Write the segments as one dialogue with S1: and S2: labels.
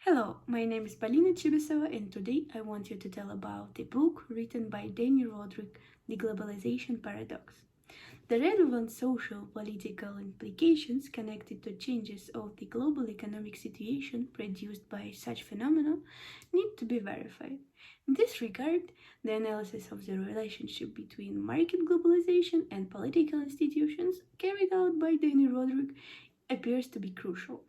S1: Hello, my name is Polina Chibisova, and today I want you to tell about the book written by Danny Roderick, The Globalization Paradox. The relevant social political implications connected to changes of the global economic situation produced by such phenomena need to be verified. In this regard, the analysis of the relationship between market globalization and political institutions carried out by Danny Roderick appears to be crucial.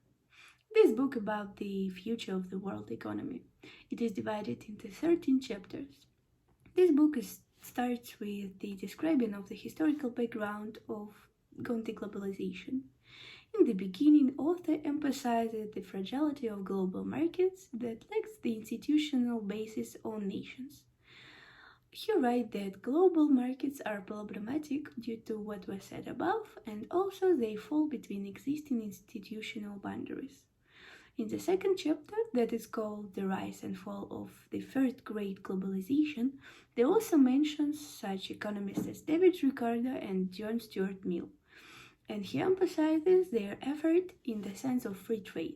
S1: This book about the future of the world economy. It is divided into 13 chapters. This book starts with the describing of the historical background of globalization. In the beginning, author emphasizes the fragility of global markets that lacks the institutional basis on nations. He writes that global markets are problematic due to what was said above, and also they fall between existing institutional boundaries. In the second chapter, that is called The Rise and Fall of the First Great Globalization, they also mention such economists as David Ricardo and John Stuart Mill, and he emphasizes their effort in the sense of free trade.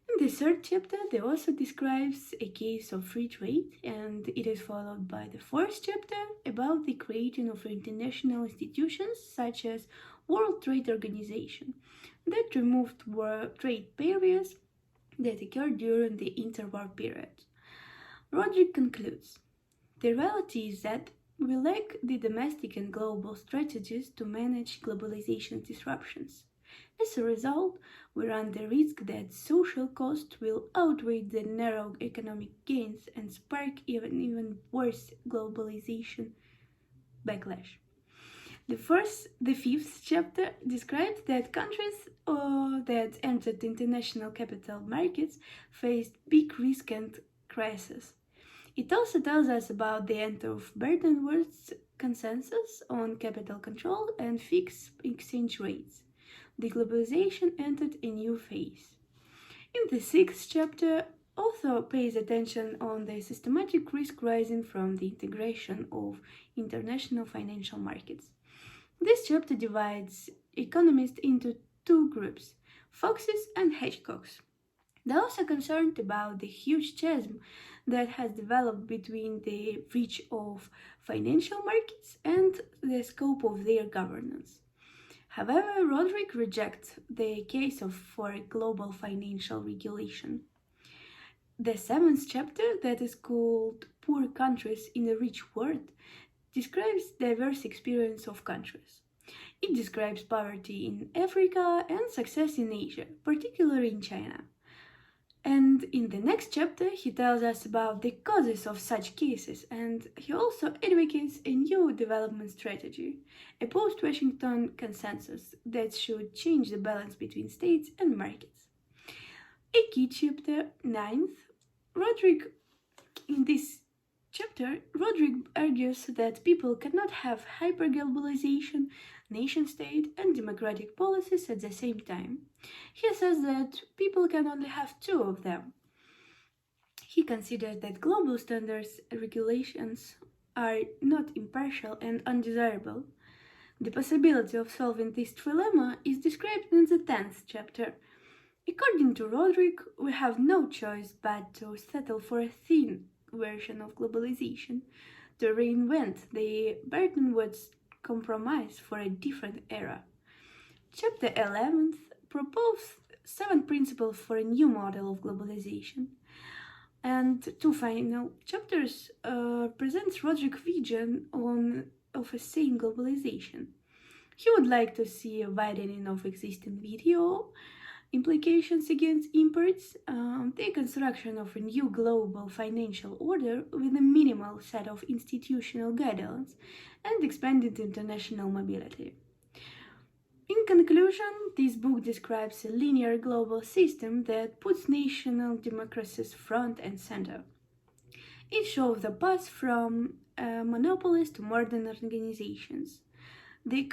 S1: In the third chapter, they also describes a case of free trade, and it is followed by the fourth chapter about the creation of international institutions such as World Trade Organization that removed trade barriers that occurred during the interwar period. Roderick concludes, the reality is that we lack the domestic and global strategies to manage globalization disruptions. As a result, we run the risk that social cost will outweigh the narrow economic gains and spark even worse globalization backlash. The fifth chapter describes that countries that entered international capital markets faced big risk and crisis. It also tells us about the end of Bretton Woods consensus on capital control and fixed exchange rates. The globalization entered a new phase. In the sixth chapter, author pays attention on the systematic risk rising from the integration of international financial markets. This chapter divides economists into two groups, foxes and hedgehogs. They're also concerned about the huge chasm that has developed between the reach of financial markets and the scope of their governance. However, Roderick rejects the case for global financial regulation. The seventh chapter, that is called Poor Countries in a Rich World, describes diverse experience of countries. It describes poverty in Africa and success in Asia, particularly in China. And in the next chapter, he tells us about the causes of such cases, and he also advocates a new development strategy, a post-Washington consensus that should change the balance between states and markets. A key chapter, ninth, in this chapter, Roderick argues that people cannot have hyperglobalization, nation-state, and democratic policies at the same time. He says that people can only have two of them. He considers that global standards and regulations are not impartial and undesirable. The possibility of solving this trilemma is described in the 10th chapter. According to Roderick, we have no choice but to settle for a thin version of globalization, to reinvent the Bretton Woods compromise for a different era. Chapter 11 proposed 7 principles for a new model of globalization, and two final chapters presents Roderick's vision of a sane globalization. He would like to see a widening of existing WTO implications against imports, the construction of a new global financial order with a minimal set of institutional guidelines, and expanded international mobility. In conclusion, this book describes a linear global system that puts national democracies front and center. It shows the path from monopolies to modern organizations. The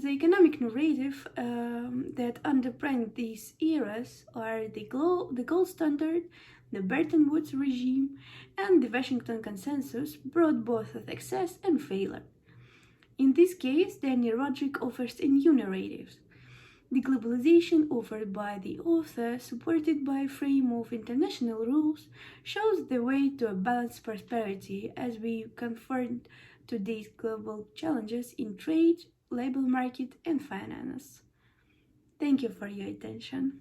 S1: economic narrative that underpin these eras are the gold standard, the Bretton Woods regime, and the Washington Consensus brought both success and failure. In this case, Danny Roderick offers a new narrative. The globalization offered by the author, supported by a frame of international rules, shows the way to a balanced prosperity as we confront today's global challenges in trade, labor market, and finance. Thank you for your attention.